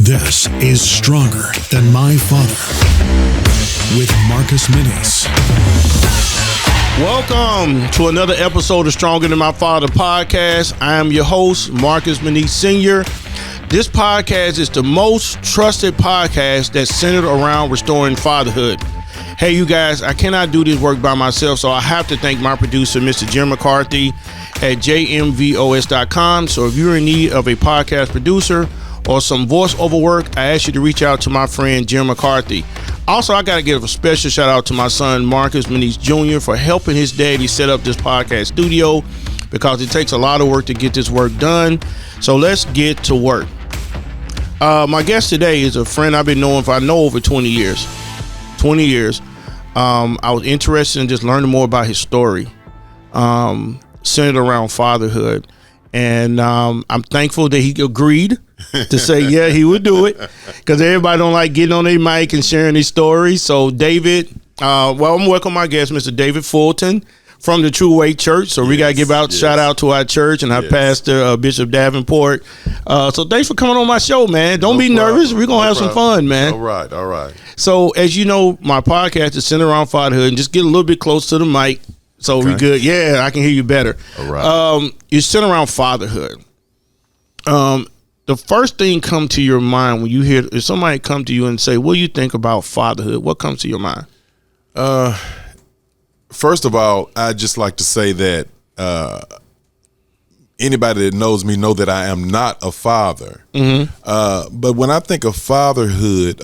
This is Stronger Than My Father with Marcus Menace. Welcome to another episode of Stronger Than My Father podcast. I am your host, Marcus Menace Sr. This podcast is the most trusted podcast that's centered around restoring fatherhood. Hey, you guys, I cannot do this work by myself, so I have to thank my producer, Mr. Jim McCarthy at jmvos.com. So if you're in need of a podcast producer or some voiceover work, I ask you to reach out to my friend, Jim McCarthy. Also, I got to give a special shout out to my son, Marcus Menace Jr. for helping his daddy set up this podcast studio because it takes a lot of work to get this work done. So let's get to work. My guest today is a friend I've been knowing for, over 20 years. I was interested in just learning more about his story, centered around fatherhood. And I'm thankful that he agreed to say, yeah, he would do it, because everybody don't like getting on their mic and sharing their stories. So David, I'm welcome my guest, Mr. David Fulton from the True Way Church. So we got to give out shout out to our church and our pastor, Bishop Davenport. So thanks for coming on my show, man. Don't be nervous. We're going to have some fun, man. All right. So as you know, my podcast is centered around fatherhood, and just get a little bit close to the mic. So we good. Yeah, I can hear you better. All right. You're centered around fatherhood. The first thing come to your mind when you hear, if somebody come to you and say, what do you think about fatherhood? What comes to your mind? First of all, I'd just like to say that anybody that knows me know that I am not a father. Mm-hmm. But when I think of fatherhood,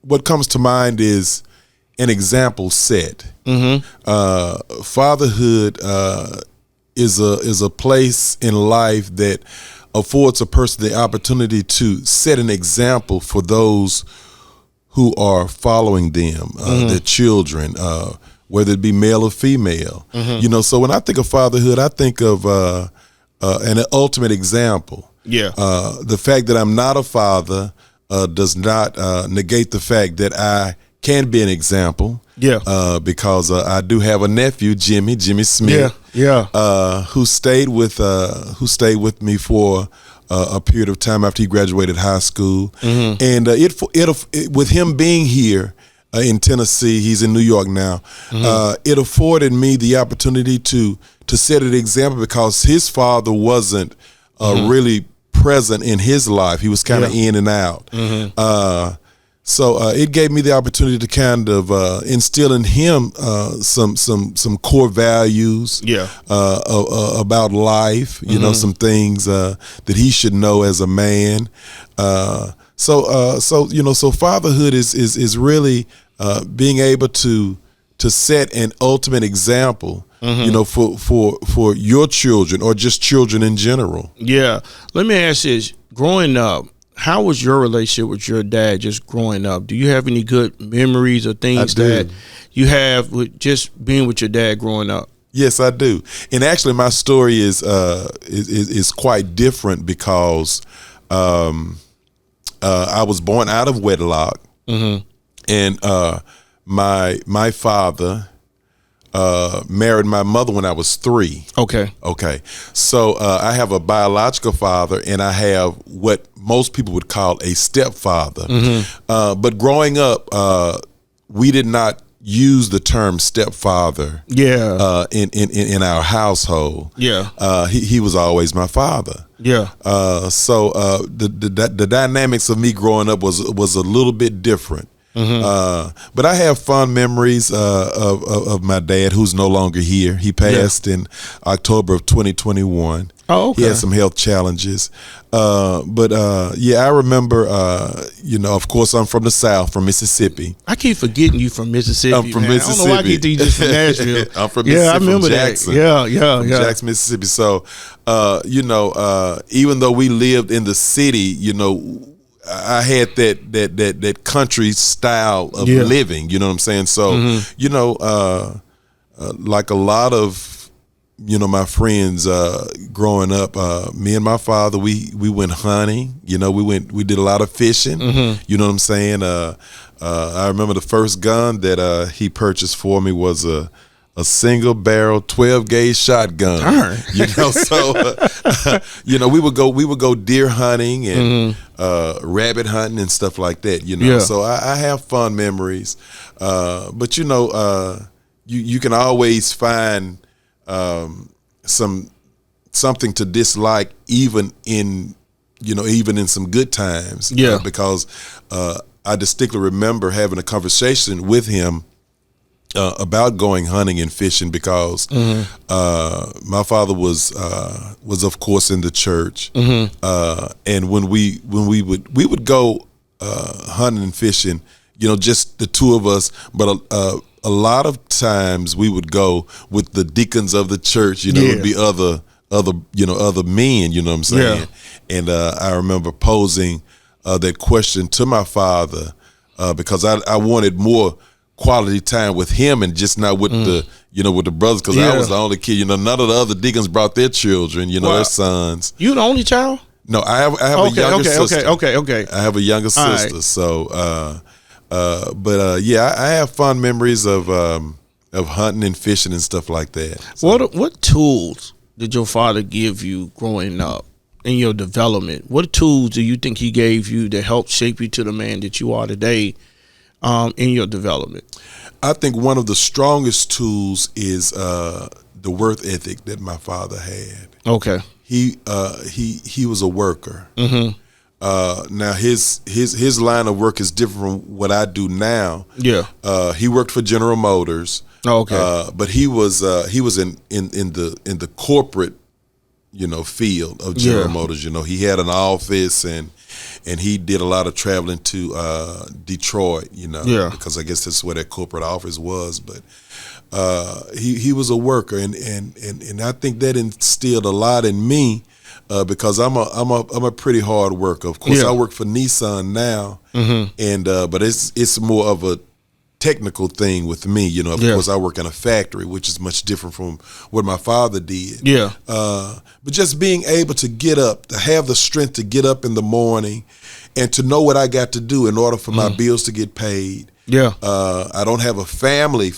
what comes to mind is an example set. Mm-hmm. Fatherhood is a place in life that affords a person the opportunity to set an example for those who are following them, their children, whether it be male or female. Mm-hmm. You know, so when I think of fatherhood, I think of an ultimate example. Yeah. The fact that I'm not a father does not negate the fact that I can be an example. Yeah. Because I do have a nephew, Jimmy Smith. Yeah. Who stayed with me for a period of time after he graduated high school. Mm-hmm. And it with him being here in Tennessee, he's in New York now. Mm-hmm. It afforded me the opportunity to set an example, because his father wasn't really present in his life. He was kind of in and out. Mm-hmm. So it gave me the opportunity to kind of instill in him some core values about life, you know, some things that he should know as a man. So fatherhood is really being able to set an ultimate example, you know, for your children or just children in general. Yeah. Let me ask you this. Growing up, how was your relationship with your dad just growing up? Do you have any good memories or things that you have with just being with your dad growing up? Yes, I do. And actually, my story is quite different, because I was born out of wedlock, and my father married my mother when I was 3. Okay. So I have a biological father, and I have what most people would call a stepfather. Mm-hmm. But growing up, we did not use the term stepfather. Yeah. In our household. Yeah. He was always my father. Yeah. So the dynamics of me growing up was a little bit different. Mm-hmm. But I have fond memories of my dad, who's no longer here. He passed in October of 2021. Oh, okay. He had some health challenges. But I remember, of course, I'm from the South, from Mississippi. I keep forgetting you from Mississippi. I'm from Mississippi. I don't know why I keep thinking you from Nashville. I'm from Mississippi. Yeah, I remember Jackson. That. Yeah. Jackson, Mississippi. So, even though we lived in the city, you know, I had that country style of living, you know what I'm saying? So, like a lot of, my friends growing up, me and my father, we went hunting, we did a lot of fishing, you know what I'm saying? I remember the first gun that he purchased for me was a a single barrel 12 gauge shotgun. Darn. You know, so you know, we would go deer hunting and rabbit hunting and stuff like that. You know, Yeah. so I have fond memories. But you know, you can always find something to dislike, even in some good times. Yeah. Because I distinctly remember having a conversation with him about going hunting and fishing, because my father was of course in the church, and when we would go hunting and fishing, you know, just the two of us, but a lot of times we would go with the deacons of the church. You know, it would be other men. You know what I'm saying? Yeah. And I remember posing that question to my father because I wanted more quality time with him and just not with with the brothers, because I was the only kid. You know, none of the other deacons brought their children. You know, their sons. You the only child? No, I have a younger sister. Okay. I have a younger sister. Right. So, yeah, I have fond memories of hunting and fishing and stuff like that. So. What tools did your father give you growing up in your development? What tools do you think he gave you that helped shape you to the man that you are today in your development? I think one of the strongest tools is the work ethic that my father had. Okay. He was a worker. Now his line of work is different from what I do now. Yeah. He worked for General Motors. Oh, okay. But he was in the corporate, you know, field of General Motors. You know, he had an office and he did a lot of traveling to Detroit. You know, because I guess that's where that corporate office was. But he was a worker, and I think that instilled a lot in me. Because I'm a pretty hard worker. Of course, I work for Nissan now, and but it's more of a technical thing with me. You know, of course, I work in a factory, which is much different from what my father did. Yeah. But just being able to get up, to have the strength to get up in the morning, and to know what I got to do in order for my bills to get paid. Yeah. I don't have a family,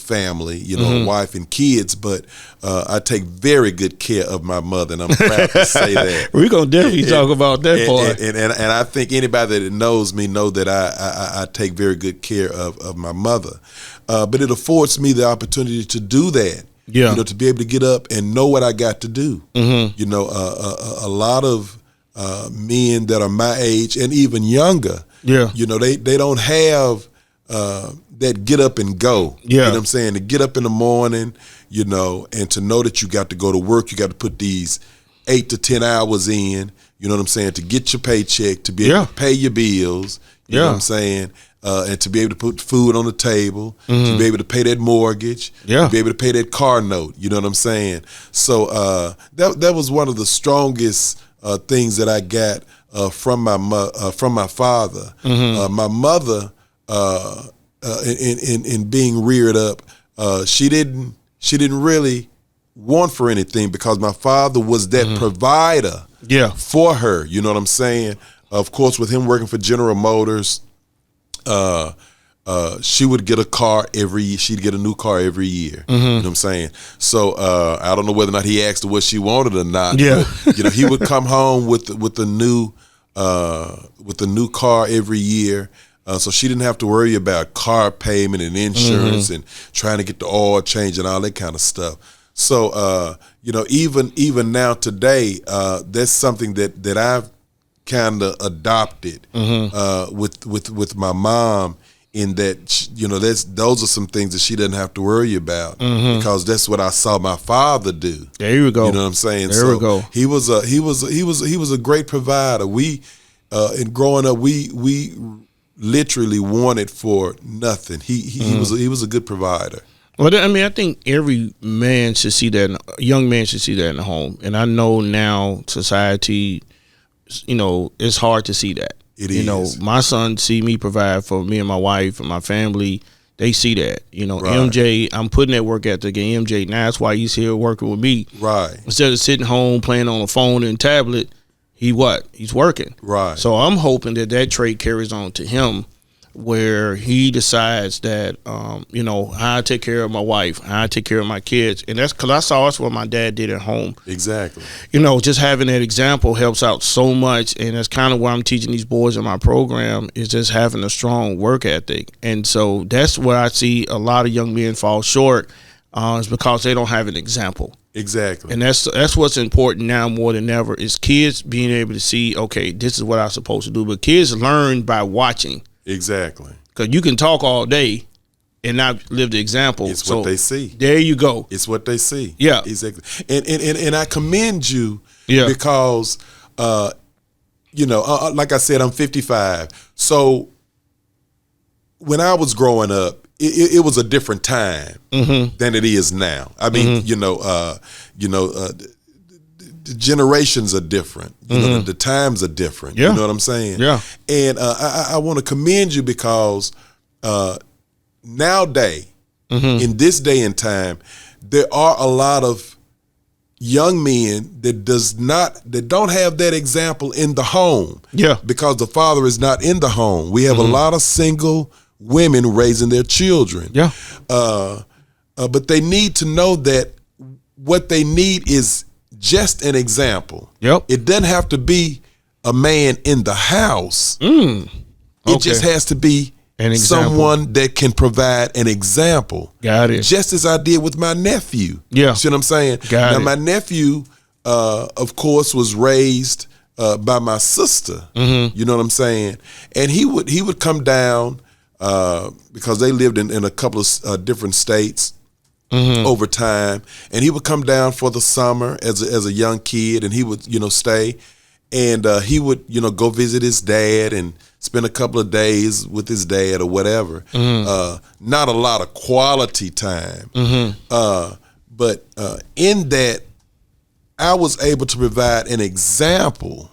you know, a wife and kids, but I take very good care of my mother, and I'm proud to say that. We're going to definitely talk about that part. And I think anybody that knows me know that I take very good care of my mother. But it affords me the opportunity to do that. Yeah. You know, to be able to get up and know what I got to do. You know, a lot of men that are my age and even younger, you know, they don't have that get up and go. You know what I'm saying? To get up in the morning, you know, and to know that you got to go to work, you got to put these 8 to 10 hours in, you know what I'm saying, to get your paycheck, to be able to pay your bills, you know what I'm saying, and to be able to put food on the table, to be able to pay that mortgage, to be able to pay that car note, you know what I'm saying? So that was one of the strongest things that I got from my father. My mother, in being reared up, she didn't really want for anything, because my father was that provider for her. You know what I'm saying? Of course, with him working for General Motors, she would get she'd get a new car every year. You know what I'm saying? So I don't know whether or not he asked her what she wanted or not. But, you know, he would come home with the new car every year. So she didn't have to worry about car payment and insurance and trying to get the oil change and all that kind of stuff. So, you know, even now today, that's something that I've kind of adopted with my mom, in that, you know, those are some things that she doesn't have to worry about, because that's what I saw my father do. There you go. You know what I'm saying? There we go. He was a great provider. In growing up, we literally wanted for nothing. He was a good provider. Well, I mean, I think every man should see that. A young man should see that in the home. And I know now society, you know, it's hard to see that. It is. You know, my son see me provide for me and my wife and my family. They see that. You know, right. MJ, I'm putting that work ethic in MJ. Now that's why he's here working with me. Right. Instead of sitting home playing on a phone and tablet, he's working. Right. So I'm hoping that trait carries on to him. where he decides that, I take care of my wife, I take care of my kids. And that's because I saw that's what my dad did at home. Exactly. Just having that example helps out so much. And that's kind of what I'm teaching these boys in my program, is just having a strong work ethic. And so that's where I see a lot of young men fall short, is because they don't have an example. Exactly. And that's what's important now more than ever, is kids being able to see, okay, this is what I'm supposed to do. But kids learn by watching. Exactly. Because you can talk all day and not live the example. It's what they see. There you go. It's what they see. Yeah. Exactly. And I commend you, because, like I said, I'm 55. So when I was growing up, it was a different time than it is now. I mean, the generations are different. The times are different. Yeah. You know what I'm saying? Yeah. And I want to commend you, because nowadays, in this day and time, there are a lot of young men that don't have that example in the home. Yeah. Because the father is not in the home. We have a lot of single women raising their children. Yeah. But they need to know that what they need is just an example. Yep. It doesn't have to be a man in the house. It just has to be an example. Someone that can provide an example. Got it. Just as I did with my nephew. Yeah. See what I'm saying? Got it. My nephew, of course, was raised by my sister. You know what I'm saying? And he would come down, because they lived in a couple of different states over time, and he would come down for the summer as a young kid, and he would stay, and he would go visit his dad and spend a couple of days with his dad or whatever. Not a lot of quality time, but in that, I was able to provide an example.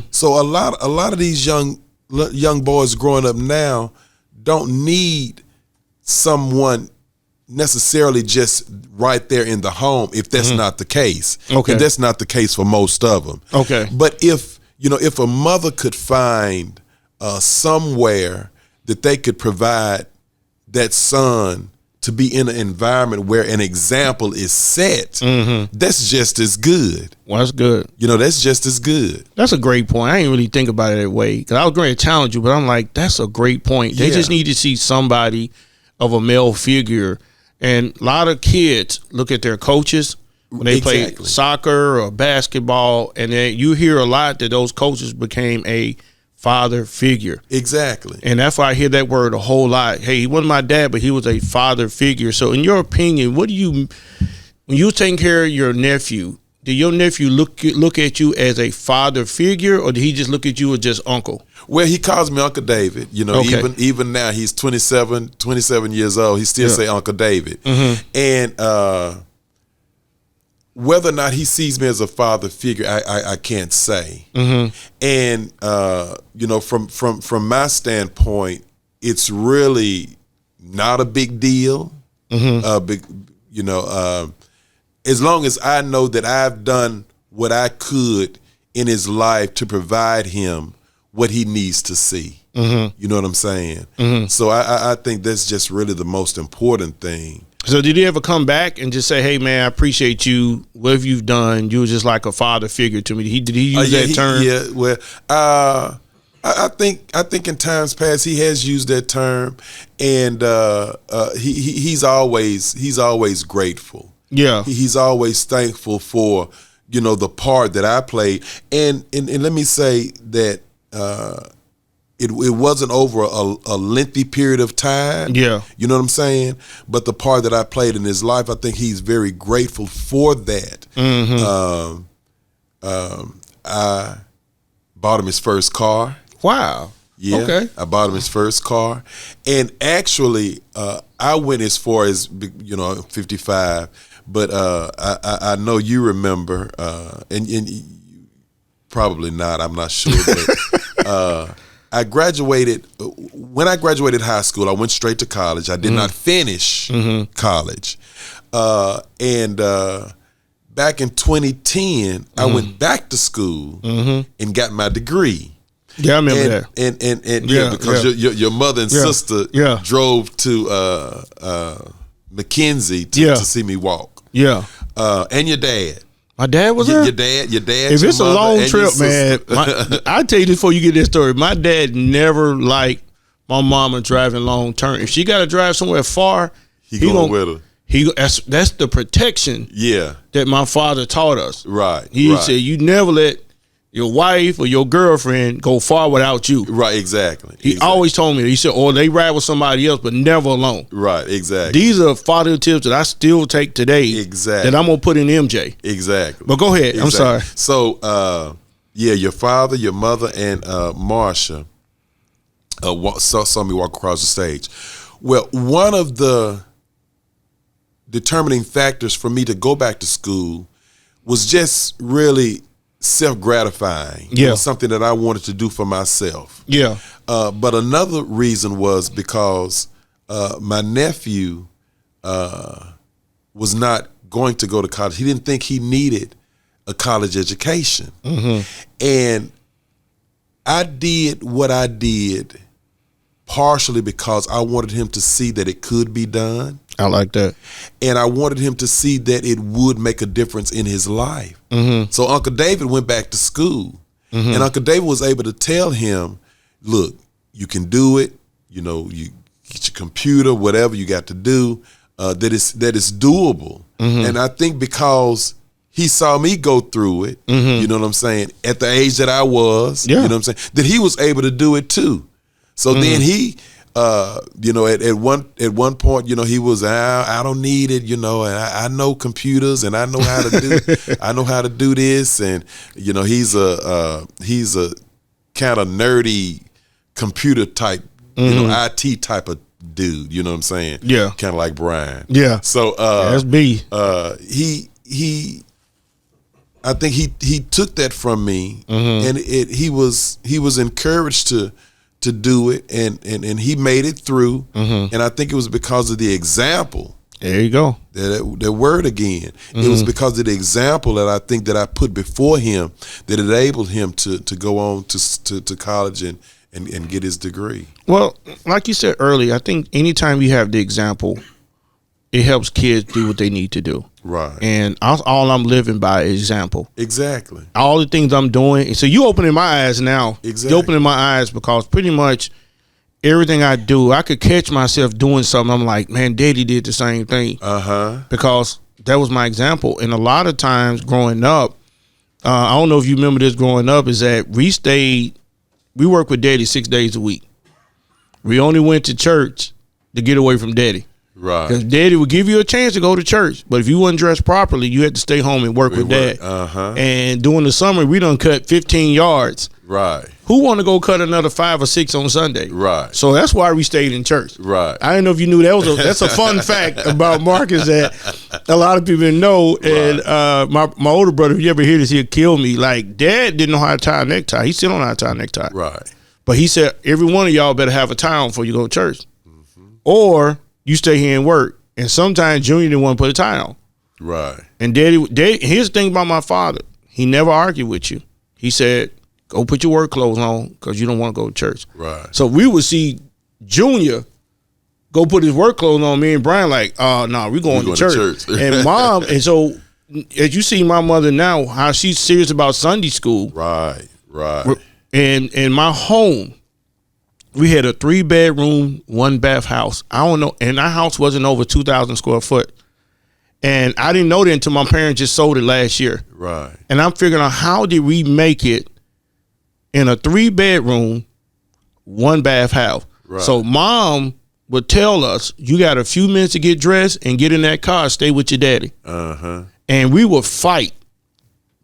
So a lot of these young boys growing up now don't need someone necessarily just right there in the home, if that's not the case. Okay. And that's not the case for most of them. Okay. But if a mother could find somewhere that they could provide that son to be in an environment where an example is set, that's just as good. Well, that's good. That's just as good. That's a great point. I didn't really think about it that way, because I was going to challenge you, but I'm like, that's a great point. They just need to see somebody of a male figure. And a lot of kids look at their coaches when they play soccer or basketball, and then you hear a lot that those coaches became a father figure. Exactly. And that's why I hear that word a whole lot. Hey, he wasn't my dad, but he was a father figure. So in your opinion, when you taking care of your nephew, did your nephew look at you as a father figure, or did he just look at you as just uncle? Well, he calls me Uncle David. Okay. Even now, he's 27 years old. He still say Uncle David. And whether or not he sees me as a father figure, I can't say. And from my standpoint, it's really not a big deal. As long as I know that I've done what I could in his life to provide him what he needs to see. You know what I'm saying? So I think that's just really the most important thing. So did he ever come back and just say, hey, man, I appreciate you, whatever you've done, you were just like a father figure to me? Did he use that term? Yeah, well, I think in times past he has used that term, and he's always grateful. Yeah. He's always thankful for, the part that I played. And let me say that it wasn't over a lengthy period of time. Yeah. You know what I'm saying? But the part that I played in his life, I think he's very grateful for that. I bought him his first car. Wow. Yeah. Okay. I bought him his first car. And actually, I went as far as, 55. But I know you remember, and probably not, I'm not sure. But I graduated, when I graduated high school, I went straight to college. I did not finish college. And back in 2010, I went back to school and got my degree. Yeah, I remember that. And because your mother and sister drove to McKenzie to see me walk. Yeah. And your dad. My dad was there? Your dad. If it's a long trip, man, I'll tell you this before you get this story. My dad never liked my mama driving long term. If she got to drive somewhere far, he going with her. That's the protection that my father taught us. Right. He said, you never let your wife or your girlfriend go far without you. Right, exactly. He always told me that. He said, they ride with somebody else, but never alone. Right, exactly. These are father tips that I still take today. Exactly. That I'm going to put in MJ. Exactly. But go ahead. Exactly. I'm sorry. So, your father, your mother, and Marsha saw me walk across the stage. Well, one of the determining factors for me to go back to school was just really self-gratifying. Yeah. It was something that I wanted to do for myself. Yeah. But another reason was because my nephew was not going to go to college. He didn't think he needed a college education. Mm-hmm. And I did what I did partially because I wanted him to see that it could be done. I like that. And I wanted him to see that it would make a difference in his life. Mm-hmm. So Uncle David went back to school. Mm-hmm. And Uncle David was able to tell him, look, you can do it. You know, you get your computer, whatever you got to do, that is doable. Mm-hmm. And I think because he saw me go through it, you know what I'm saying, at the age that I was, you know what I'm saying, that he was able to do it too. So then he, at one point, he was, I don't need it, and I know computers and I know how to do this, and he's a kind of nerdy computer type, IT type of dude, you know what I'm saying? Yeah, kind of like Brian. Yeah. So that's B. I think he took that from me, and he was encouraged to do it, and he made it through, and I think it was because of the example. There you go. That word again. It was because of the example that I think that I put before him that enabled him to go on to college and get his degree. Well, like you said earlier, I think anytime you have the example, it helps kids do what they need to do. Right. And all I'm living by is example. Exactly. All the things I'm doing. So you opening my eyes now. Exactly. You're opening my eyes because pretty much everything I do, I could catch myself doing something. I'm like, man, Daddy did the same thing. Because that was my example. And a lot of times growing up, I don't know if you remember this growing up, is that we worked with Daddy 6 days a week. We only went to church to get away from Daddy. Right. Because Daddy would give you a chance to go to church, but if you wasn't dressed properly, you had to stay home and work with Dad. And during the summer, we done cut 15 yards. Right. Who want to go cut another 5 or 6 on Sunday? Right. So that's why we stayed in church. Right. I didn't know if you knew that's a fun fact about Marcus that a lot of people didn't know. And my older brother, if you ever hear this, he'll kill me. Like, Dad didn't know how to tie a necktie. He still don't know how to tie a necktie. Right. But he said, every one of y'all better have a tie on before you go to church. Or you stay here and work. And sometimes Junior didn't want to put a tie on. Right. And Daddy, here's the thing about my father. He never argued with you. He said, go put your work clothes on because you don't want to go to church. Right. So we would see Junior go put his work clothes on, me and Brian like, no, we're going to church. And Mom, and so as you see my mother now, how she's serious about Sunday school. Right. And in my home, we had a 3-bedroom, 1-bath house. I don't know, and our house wasn't over 2,000 square foot. And I didn't know that until my parents just sold it last year. Right. And I'm figuring out, how did we make it in a 3-bedroom, 1-bath house? Right. So Mom would tell us, you got a few minutes to get dressed and get in that car, stay with your daddy. And we would fight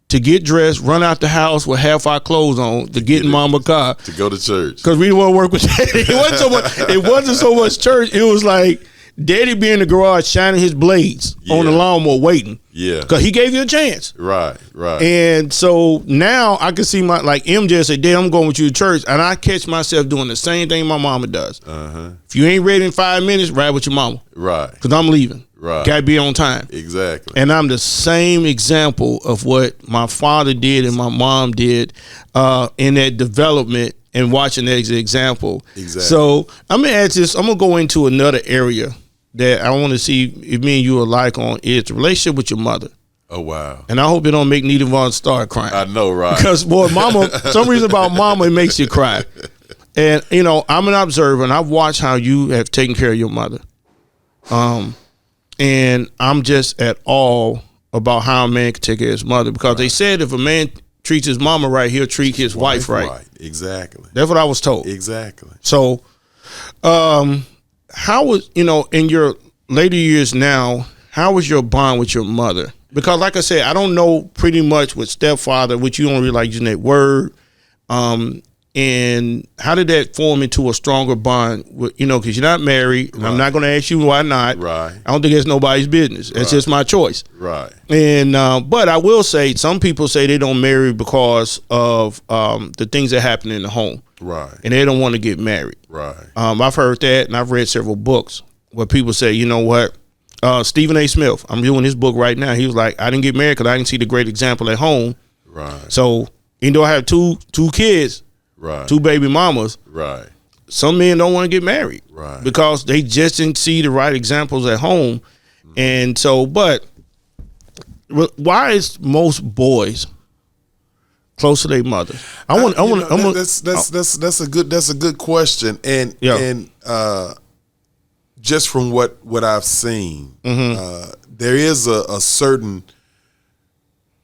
to get dressed, run out the house with half our clothes on to get in Mama's car to go to church because we didn't want to work with Daddy. It wasn't so much church. It was like Daddy be in the garage shining his blades on the lawnmower waiting. Yeah, because he gave you a chance. Right. And so now I can see like MJ said, Dad, I'm going with you to church, and I catch myself doing the same thing my mama does. If you ain't ready in 5 minutes, ride with your mama. Right. Because I'm leaving. Right. Got to be on time. Exactly. And I'm the same example of what my father did and my mom did in that development and watching that example. Exactly. So I'm gonna ask this. I'm gonna go into another area that I want to see if me and you are alike on is the relationship with your mother. Oh wow. And I hope it don't make neither one start crying. I know, right? Because boy, mama, some reason about mama, it makes you cry. And you know, I'm an observer, and I've watched how you have taken care of your mother. And I'm just at awe about how a man can take care of his mother, because they said if a man treats his mama right, he'll treat his wife right. Exactly. That's what I was told. Exactly. So, how was, you know, in your later years now, how was your bond with your mother? Because like I said, I don't know pretty much with stepfather, which you don't really like using that word. And how did that form into a stronger bond with, you know, because you're not married, and I'm not going to ask you why not. Right. I don't think it's nobody's business. It's just my choice. Right. And but I will say, some people say they don't marry because of the things that happen in the home. Right. And they don't want to get married. Right. I've heard that, and I've read several books where people say, you know what, Stephen A. Smith, I'm doing his book right now. He was like, I didn't get married because I didn't see the great example at home. Right. So even though I have two kids, right, two baby mamas, right, some men don't want to get married, right, because they just didn't see the right examples at home. Mm-hmm. And so, but why is most boys close to their mother? That's a good question, and just from what I've seen, there is a certain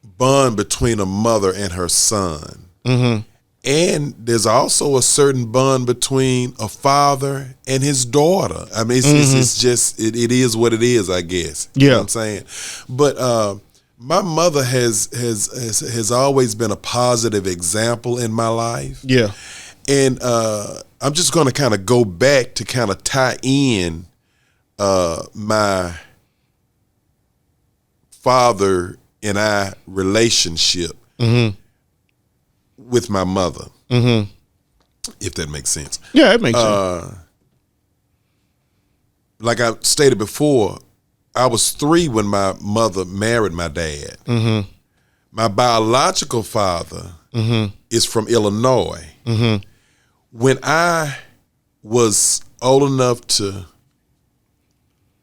bond between a mother and her son, and there's also a certain bond between a father and his daughter. I mean, it's just it is what it is, I guess. You know what I'm saying? But my mother has always been a positive example in my life. Yeah. And I'm just going to kind of go back to kind of tie in my father and I relationship with my mother, if that makes sense. Yeah, it makes sense. Like I stated before, I was 3 when my mother married my dad. My biological father is from Illinois. When I was old enough to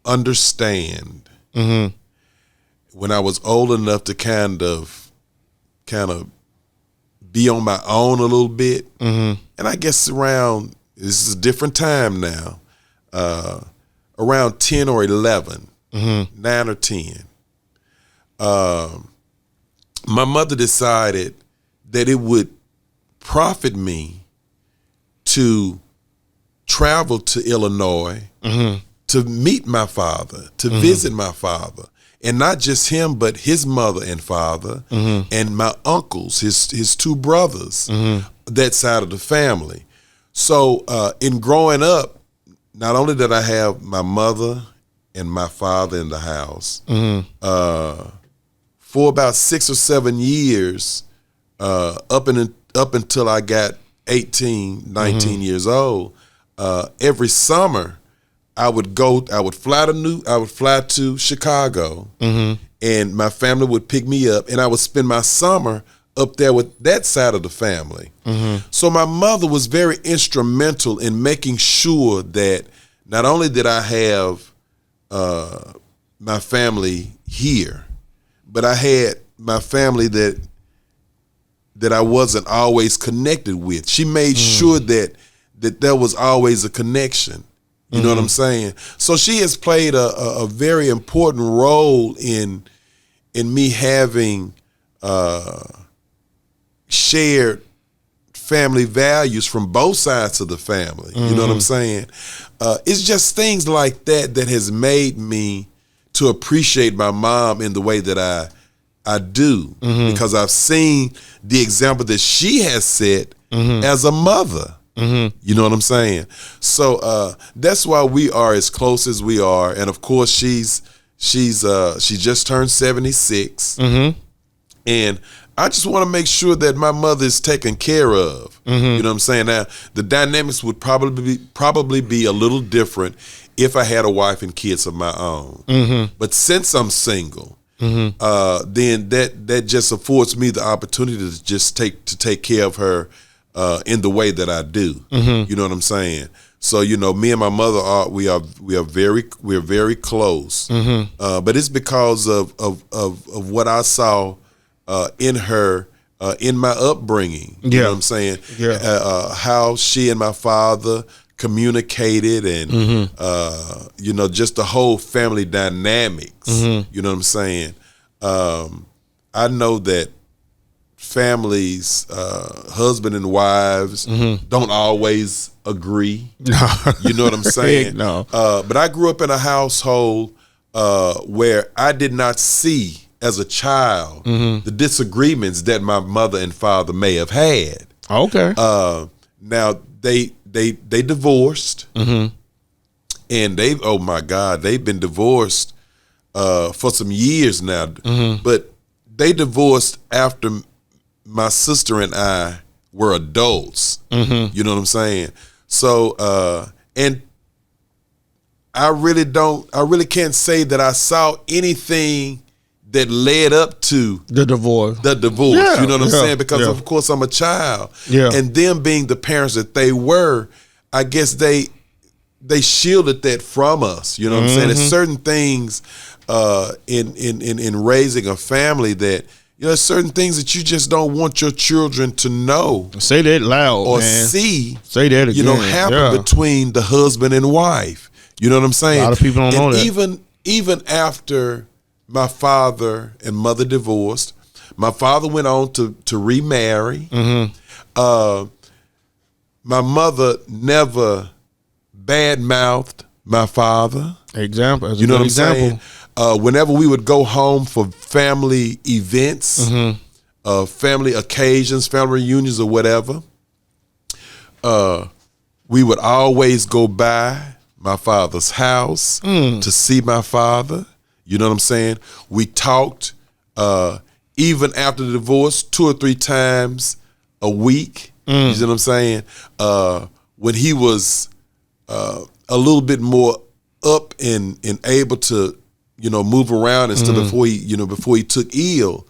understand, when I was old enough to kind of be on my own a little bit, and I guess around, this is a different time now, around 10 or 11, 9 or 10, my mother decided that it would profit me to travel to Illinois to meet my father, to visit my father. And not just him, but his mother and father, and my uncles, his 2 brothers, that side of the family. So in growing up, not only did I have my mother and my father in the house, for about 6 or 7 years, up until I got 18, 19 years old, every summer, I would fly to Chicago, and my family would pick me up, and I would spend my summer up there with that side of the family. So my mother was very instrumental in making sure that not only did I have my family here, but I had my family that I wasn't always connected with. She made sure that there was always a connection. You know what I'm saying? So she has played a very important role in me having shared family values from both sides of the family. You know what I'm saying? It's just things like that has made me to appreciate my mom in the way that I do, because I've seen the example that she has set as a mother. You know what I'm saying? So that's why we are as close as we are. And of course, she just turned 76, and I just want to make sure that my mother is taken care of. You know what I'm saying? Now, the dynamics would probably be a little different if I had a wife and kids of my own. But since I'm single, then that just affords me the opportunity to just take care of her in the way that I do. You know what I'm saying? So me and my mother we're very close. But it's because of what I saw in her in my upbringing. You know what I'm saying? How she and my father communicated, and just the whole family dynamics. You know what I'm saying? I know that families, husband and wives, don't always agree. You know what I'm saying? No. But I grew up in a household where I did not see as a child the disagreements that my mother and father may have had. Okay. Now they divorced, and they've been divorced for some years now. But they divorced after my sister and I were adults. You know what I'm saying? So and I really can't say that I saw anything that led up to the divorce. Yeah, you know what I'm saying? Because of course I'm a child. Yeah. And them being the parents that they were, I guess they shielded that from us. You know what I'm saying? There's certain things in raising a family that, there's certain things that you just don't want your children to know. Say that loud, or man. see. Say that again. Happen between the husband and wife. You know what I'm saying? A lot of people don't know that. Even after my father and mother divorced, my father went on to remarry. My mother never bad-mouthed my father. Example. You know what I'm saying? Whenever we would go home for family events, family occasions, family reunions or whatever, we would always go by my father's house to see my father. You know what I'm saying? We talked even after the divorce 2 or 3 times a week. You know what I'm saying? When he was a little bit more up and able to, move around and stuff before he took ill,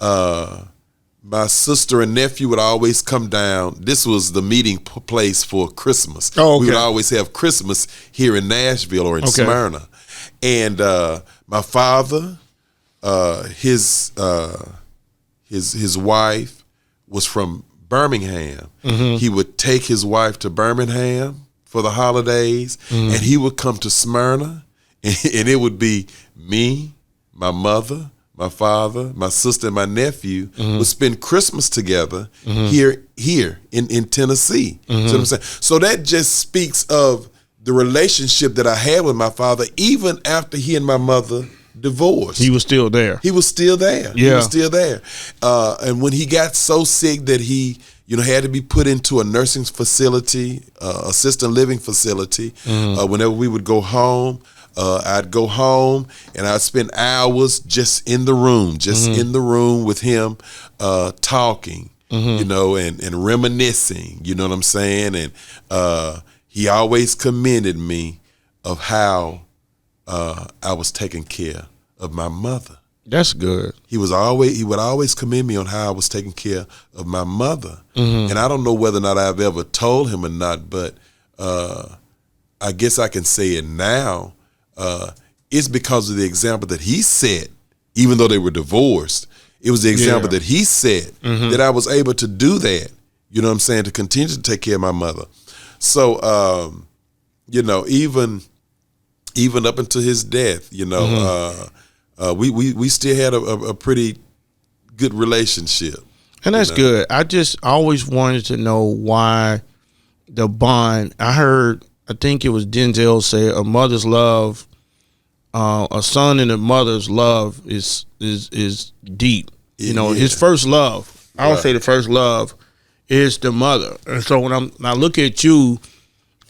my sister and nephew would always come down. This was the meeting place for Christmas. Oh, okay. We would always have Christmas here in Nashville or in Smyrna. And my father, his wife was from Birmingham. He would take his wife to Birmingham for the holidays, and he would come to Smyrna, and it would be me, my mother, my father, my sister, and my nephew would spend Christmas together here in Tennessee. So, what I'm saying? So that just speaks of the relationship that I had with my father, even after he and my mother divorced. He was still there. He was still there. Yeah. He was still there. And when he got so sick that he, had to be put into a nursing facility, assisted living facility, whenever we would go home, I'd go home and I'd spend hours just in the room, with him, talking, and reminiscing, you know what I'm saying? And he always commended me of how I was taking care of my mother. That's good. He would always commend me on how I was taking care of my mother. And I don't know whether or not I've ever told him or not, but I guess I can say it now. It's because of the example that he set, even though they were divorced. It was the example that he set that I was able to do that, you know what I'm saying, to continue to take care of my mother. So, even up until his death, we still had a pretty good relationship. And that's good. I just always wanted to know why the bond. I think it was Denzel say a mother's love, a son and a mother's love is deep. His first love. I would say the first love is the mother. And so when I look at you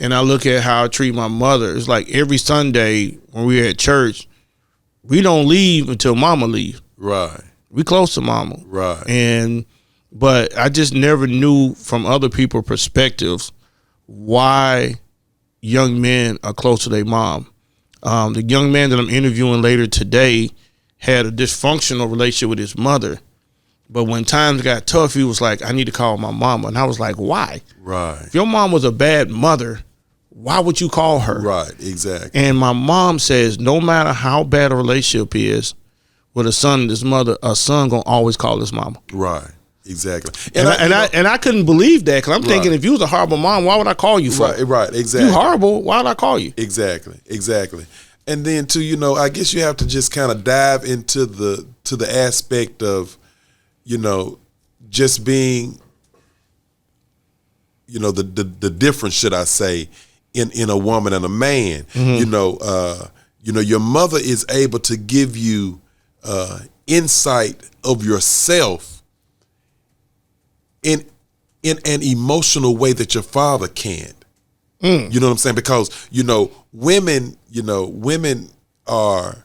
and I look at how I treat my mother, it's like every Sunday when we're at church, we don't leave until mama leaves. Right. We close to mama. Right. But I just never knew from other people's perspectives why young men are close to their mom. The young man that I'm interviewing later today had a dysfunctional relationship with his mother. But when times got tough, he was like, I need to call my mama. And I was like, why? Right. If your mom was a bad mother, why would you call her? Right, exactly. And my mom says, no matter how bad a relationship is with a son and his mother, a son gonna always call his mama. Right, exactly. And I couldn't believe that, because I'm thinking, if you was a horrible mom, why would I call you for? Right, exactly. You horrible, why would I call you? Exactly. And then too, you know, I guess you have to just kind of dive into the aspect of, you know, just being, you know, the difference, should I say, in a woman and a man. You know, your mother is able to give you insight of yourself in an emotional way that your father can't. You know what I'm saying? Because women are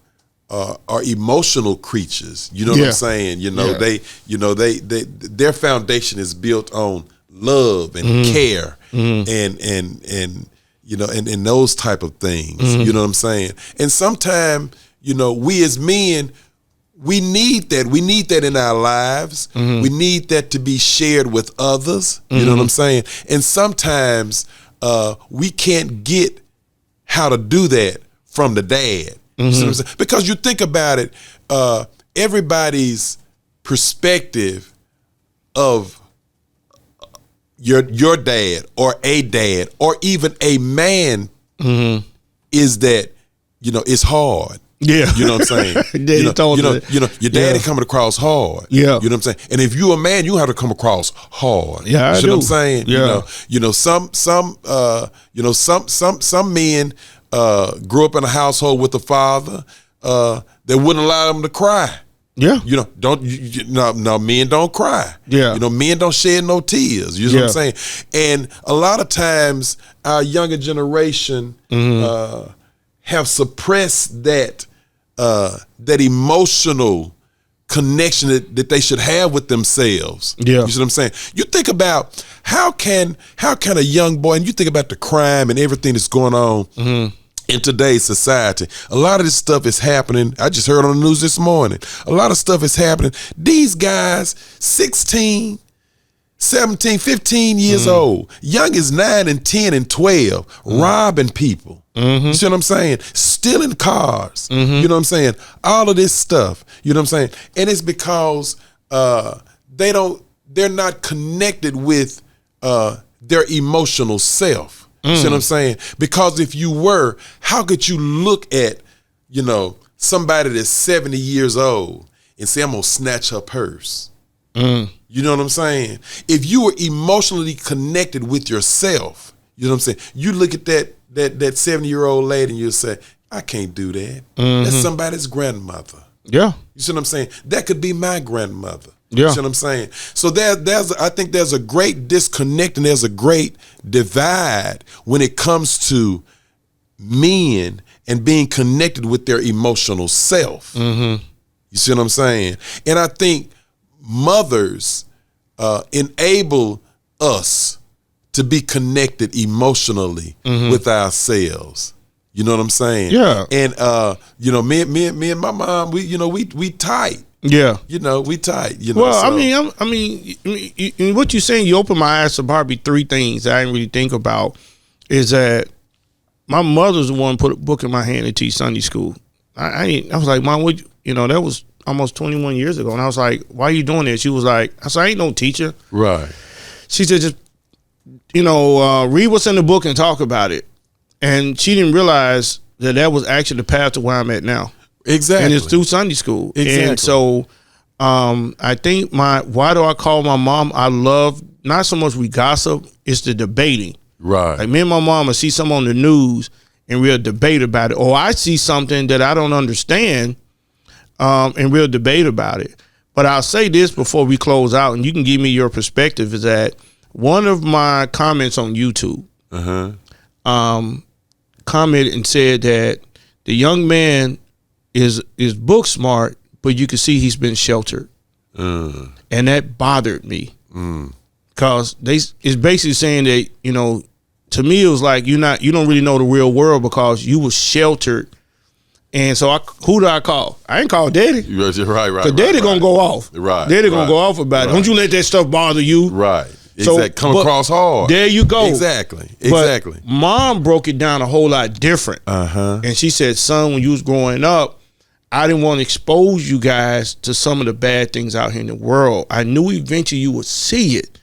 emotional creatures. You know what I'm saying? They their foundation is built on love and care and those type of things. You know what I'm saying? And sometimes, we as men, we need that. We need that in our lives. We need that to be shared with others. You know what I'm saying? And sometimes we can't get how to do that from the dad. You see what I'm saying? Because you think about it, everybody's perspective of your dad or even a man is that, it's hard. Yeah. You know what I'm saying? Your daddy coming across hard. Yeah. You know what I'm saying? And if you're a man, you have to come across hard. Yeah, I you do. know what I'm saying? Yeah. Some men grew up in a household with a father that wouldn't allow them to cry. Yeah. No, men don't cry. Yeah. Men don't shed no tears. You know what I'm saying? And a lot of times our younger generation have suppressed that emotional connection that they should have with themselves. Yeah. You see what I'm saying? You think about how can a young boy, and you think about the crime and everything that's going on in today's society. A lot of this stuff is happening. I just heard on the news this morning. A lot of stuff is happening. These guys, 16, 17, 15 years old, young as 9 and 10 and 12, robbing people. You see what I'm saying? Stealing cars. You know what I'm saying? All of this stuff. You know what I'm saying? And it's because they're not connected with their emotional self. You see what I'm saying? Because if you were, how could you look at, somebody that's 70 years old and say, I'm gonna snatch her purse? You know what I'm saying? If you were emotionally connected with yourself, you know what I'm saying? You look at that 70-year-old lady and you'll say, I can't do that. That's somebody's grandmother. Yeah. You see what I'm saying? That could be my grandmother. Yeah. You see what I'm saying? So I think there's a great disconnect and there's a great divide when it comes to men and being connected with their emotional self. You see what I'm saying? And I think mothers enable us to be connected emotionally with ourselves. You know what I'm saying? Yeah. And me and my mom, we tight. Yeah. We tight. Well, so. I mean, what you're saying, you open my eyes to probably three things that I didn't really think about. Is that my mother's the one put a book in my hand to teach Sunday school. I was like, Mom, that was almost 21 years ago, and I was like, why are you doing this? She was like, I said, I ain't no teacher. Right. She said, just read what's in the book and talk about it. And she didn't realize that was actually the path to where I'm at now. Exactly. And it's through Sunday school. Exactly. And so I think why do I call my mom? I love, not so much we gossip, it's the debating. Right. Like me and my mom will see something on the news and we'll debate about it. Or I see something that I don't understand and we'll debate about it. But I'll say this before we close out, and you can give me your perspective, is that one of my comments on YouTube commented and said that the young man is book smart, but you can see he's been sheltered. And that bothered me. Because it's basically saying that, to me it was like you don't really know the real world because you were sheltered And so who do I call? I ain't call daddy. You're right. Because daddy gonna go off. Right. Daddy gonna go off about it. Don't you let that stuff bother you. Right. So, exactly. Come across hard. There you go. Exactly. But mom broke it down a whole lot different. And she said, son, when you was growing up, I didn't want to expose you guys to some of the bad things out here in the world. I knew eventually you would see it.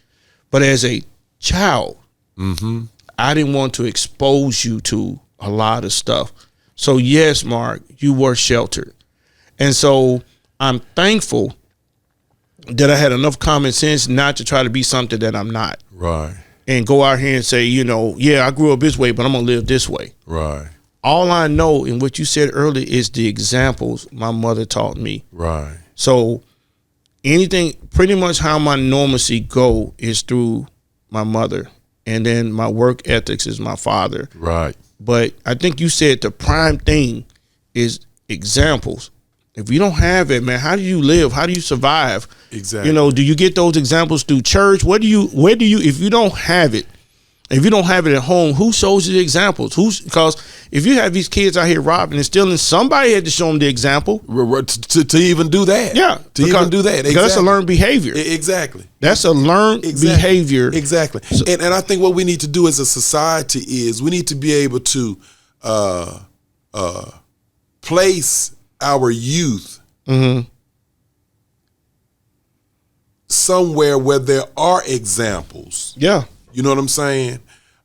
But as a child, I didn't want to expose you to a lot of stuff. So yes, Mark, you were sheltered. And so I'm thankful that I had enough common sense not to try to be something that I'm not. Right. And go out here and say, yeah, I grew up this way, but I'm going to live this way. Right. All I know in what you said earlier is the examples my mother taught me. Right. So anything, pretty much how my normalcy go is through my mother. And then my work ethics is my father. Right. But I think you said the prime thing is examples. If you don't have it, man, how do you live? How do you survive? Exactly. Do you get those examples through church? Where do you, if you don't have it, if you don't have it at home, who shows you the examples? Because if you have these kids out here robbing and stealing, somebody had to show them the example. To even do that. Yeah. Even do that. Exactly. Because that's a learned behavior. Exactly. That's a learned behavior. Exactly. So, and I think what we need to do as a society is we need to be able to place our youth somewhere where there are examples. Yeah. You know what I'm saying?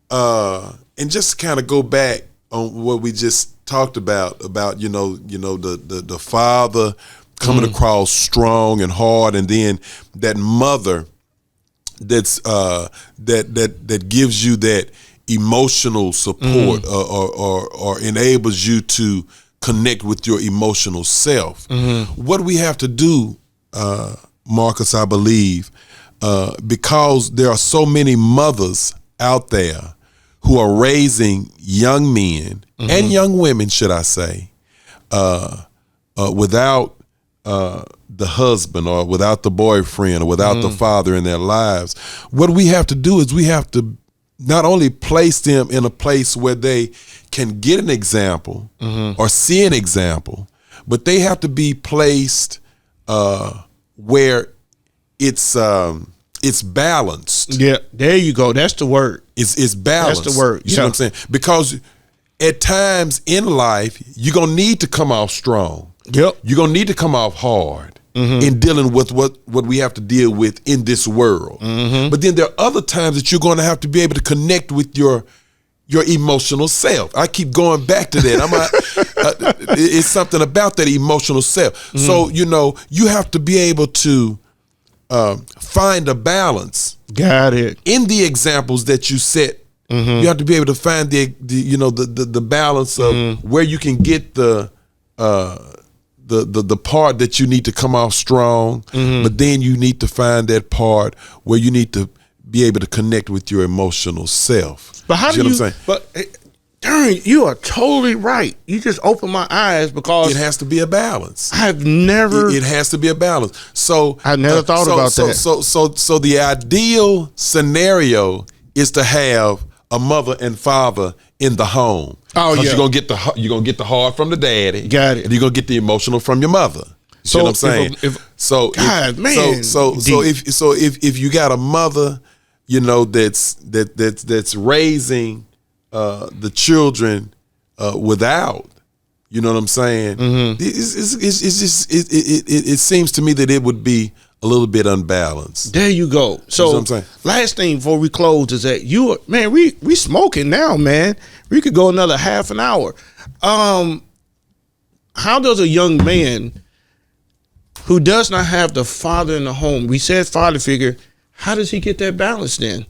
And just kind of go back on what we just talked about the father coming across strong and hard, and then that mother that's that gives you that emotional support or enables you to connect with your emotional self. What we have to do, Marcus, I believe, because there are so many mothers out there who are raising young men and young women, should I say, without the husband or without the boyfriend or without the father in their lives. What we have to do is we have to not only place them in a place where they can get an example or see an example, but they have to be placed where it's balanced. Yeah, there you go. That's the word. It's balanced. That's the word. You see what I'm saying? Because at times in life, you're going to need to come off strong. Yep. You're going to need to come off hard in dealing with what we have to deal with in this world. But then there are other times that you're going to have to be able to connect with your emotional self. I keep going back to that. It's something about that emotional self. So, you have to be able to find a balance. Got it. In the examples that you set, you have to be able to find the balance of where you can get the part that you need to come off strong, but then you need to find that part where you need to be able to connect with your emotional self. But how do you? But darn, you are totally right. You just opened my eyes because it has to be a balance. I've never. It has to be a balance. So I never thought about that. So the ideal scenario is to have a mother and father in the home. Oh yeah, you're gonna get the hard from the daddy. Got it. And you're gonna get the emotional from your mother. You see what I'm saying? If you got a mother, that's raising the children without, you know what I'm saying? It seems to me that it would be a little bit unbalanced. There you go. So you know what I'm saying? Last thing before we close is that we smoking now, man. We could go another half an hour. How does a young man who does not have the father in the home, we said father figure, how does he get that balance then?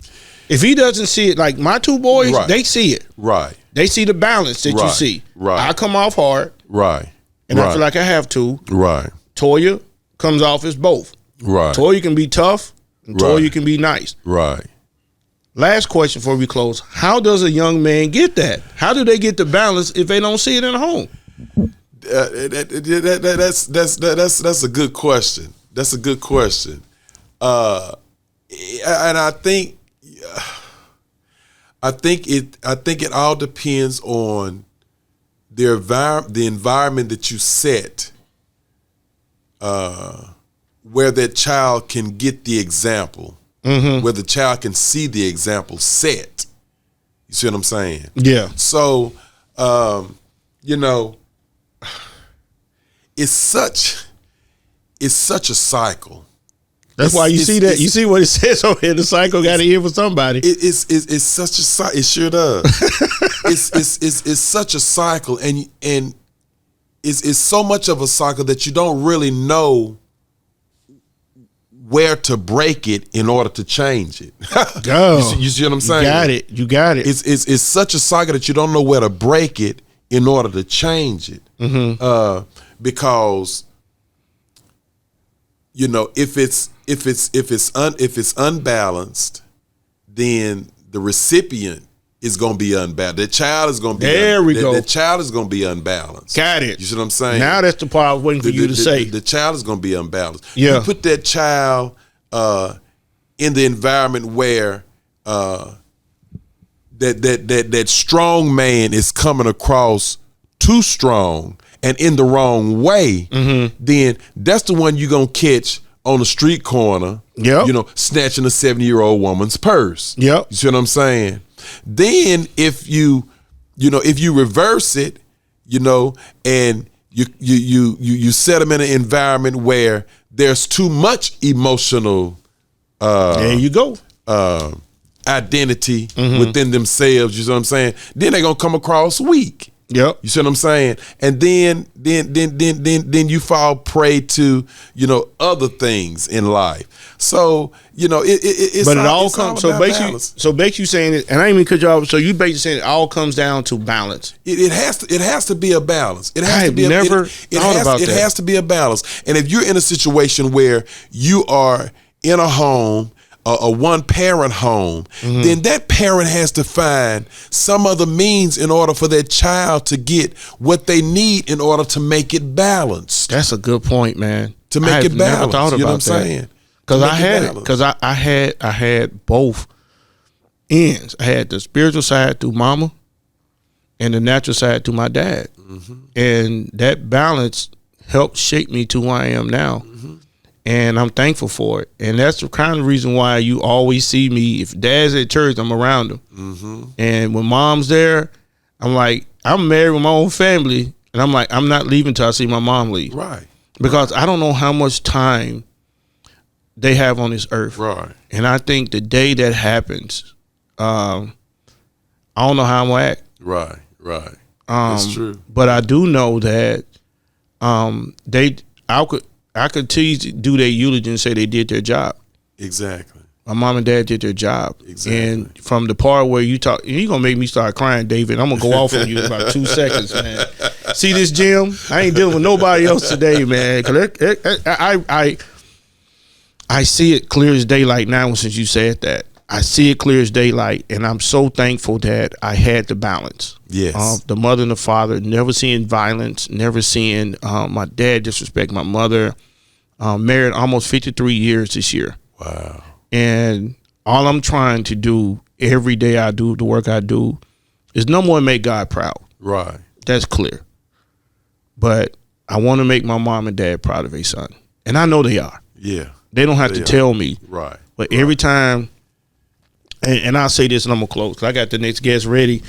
If he doesn't see it, like my two boys, they see it. Right. They see the balance that you see. Right. I come off hard. Right. And I feel like I have to. Right. Toya comes off as both. Right. Toya can be tough, and Toya can be nice. Right. Last question before we close. How does a young man get that? How do they get the balance if they don't see it in the home? That's a good question. That's a good question. And I think it all depends on the environment that you set, where that child can get the example, where the child can see the example set. You see what I'm saying? Yeah. So, you know, it's such a cycle. That's why you see that. You see what it says over here. The cycle got to end for somebody. It's such a cycle. It sure does. it's such a cycle, and it's so much of a cycle that you don't really know where to break it in order to change it. You see what I'm saying? You got it. It's such a cycle that you don't know where to break it in order to change it. Because, you know, if it's unbalanced, then the recipient is going to be unbalanced. The child is going to be the child is going to be unbalanced. Got it. You see what I'm saying? Now that's the part I was waiting for you to say. The child is going to be unbalanced. Yeah. You put that child in the environment where that strong man is coming across too strong and in the wrong way, then that's the one you're going to catch on the street corner, you know, snatching a 70-year-old woman's purse. Yep. You see what I'm saying? Then if you reverse it, you know, and you set them in an environment where there's too much emotional there you go. Identity within themselves, you see what I'm saying? Then they're gonna come across weak. Yep. You see what I'm saying? And then you fall prey to, you know, other things in life. So, you know, it's all comes. So basically saying it, and I ain't even cut you off. So you basically saying it all comes down to balance. It has to be a balance. It has to be never thought about that. It has to be a balance. And if you're in a situation where you are in a home, a one-parent home, then that parent has to find some other means in order for that child to get what they need in order to make it balanced. That's a good point, man. To make it balanced. Never thought about you know what I'm that. saying? Because I had both ends. I had the spiritual side through mama and the natural side through my dad. And that balance helped shape me to who I am now. And I'm thankful for it. And that's the kind of reason why you always see me. If dad's at church, I'm around him. And when mom's there, I'm like, I'm married with my own family. And I'm like, I'm not leaving till I see my mom leave. Right. Because I don't know how much time they have on this earth. Right. And I think the day that happens, I don't know how I'm going to act. Right. That's true. But I do know that I could do their eulogy and say they did their job. Exactly. My mom and dad did their job. Exactly. And from the part where you talk, you're going to make me start crying, David. I'm going to go off on you in about 2 seconds, man. See this, Jim? I ain't dealing with nobody else today, man. Cause I see it clear as daylight now since you said that. I see it clear as daylight, and I'm so thankful that I had the balance. Yes. The mother and the father, never seeing violence, never seeing my dad disrespect my mother. Married almost 53 years this year. Wow. And all I'm trying to do every day I do, the work I do, is number one, make God proud. Right. That's clear. But I want to make my mom and dad proud of a son. And I know they are. Yeah. They don't have to tell me. Right. But every time, and I'll say this and I'm going to close, because I got the next guest ready,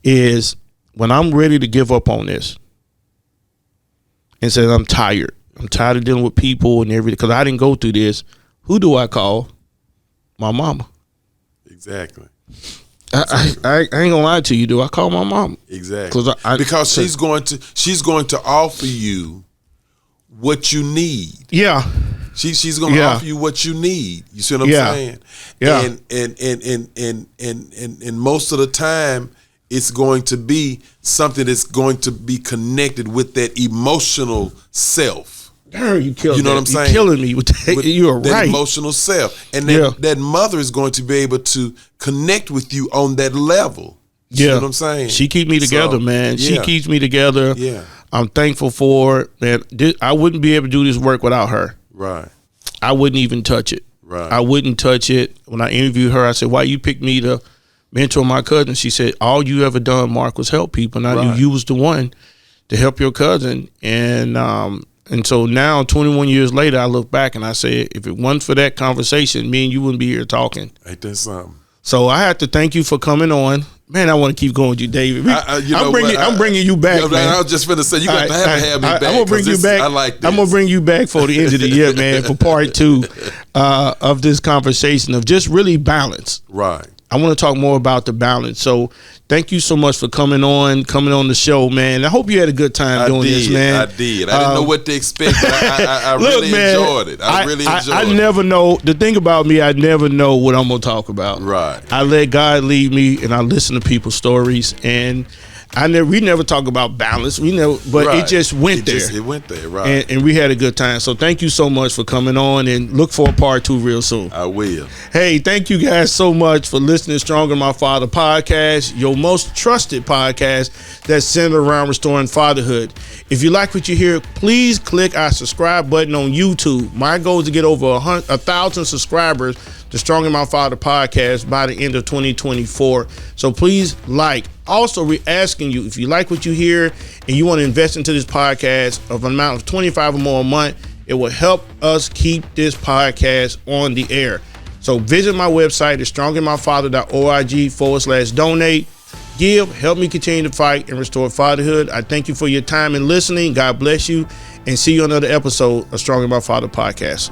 is when I'm ready to give up on this and say I'm tired of dealing with people and everything, because I didn't go through this, who do I call? My mama. Exactly. I ain't gonna lie to you, do I call my mom? Exactly. Because she's going to offer you what you need. Yeah. She's going to offer you what you need. You see what I'm saying? Yeah. And most of the time it's going to be something that's going to be connected with that emotional self. You killed. You know what I'm saying? You're killing me with that. You're that right. Emotional self, and that mother is going to be able to connect with you on that level. You know what I'm saying? She keeps me together, man. She keeps me together. Yeah, I'm thankful for it, man. I wouldn't be able to do this work without her. Right. I wouldn't even touch it. Right. I wouldn't touch it. When I interviewed her, I said, "Why you picked me to mentor my cousin?" She said, "All you ever done, Mark, was help people, and I knew you was the one." to help your cousin. And so now 21 years later, I look back and I say, if it wasn't for that conversation, me and you wouldn't be here talking. Ain't that something? So I have to thank you for coming on. Man, I want to keep going with you, David. I'm bringing you back, man. I was just going to say, you're going to have me back. I'm going to bring you back. I like this. I'm going to bring you back for the end of the year, man, for part 2 of this conversation of just really balance. Right. I want to talk more about the balance. So thank you so much for coming on the show, man. I hope you had a good time doing this, man. I did. I didn't know what to expect, but I look, really man, enjoyed it. I really enjoyed it. I never know. The thing about me, I never know what I'm going to talk about. Right. I let God lead me, and I listen to people's stories, and we never talk about balance. We never, but right. It just went there. It went there, right. And we had a good time. So thank you so much for coming on, and look for a part 2 real soon. I will. Hey, thank you guys so much for listening to Stronger Than My Father podcast, your most trusted podcast that's centered around restoring fatherhood. If you like what you hear, please click our subscribe button on YouTube. My goal is to get over 1,000 subscribers to Stronger Than My Father podcast by the end of 2024. So please like. Also, we're asking you, if you like what you hear and you want to invest into this podcast of an amount of $25 or more a month, it will help us keep this podcast on the air. So visit my website at strongandmyfather.org/donate. Give, help me continue to fight and restore fatherhood. I thank you for your time and listening. God bless you, and see you on another episode of Stronger Than My Father podcast.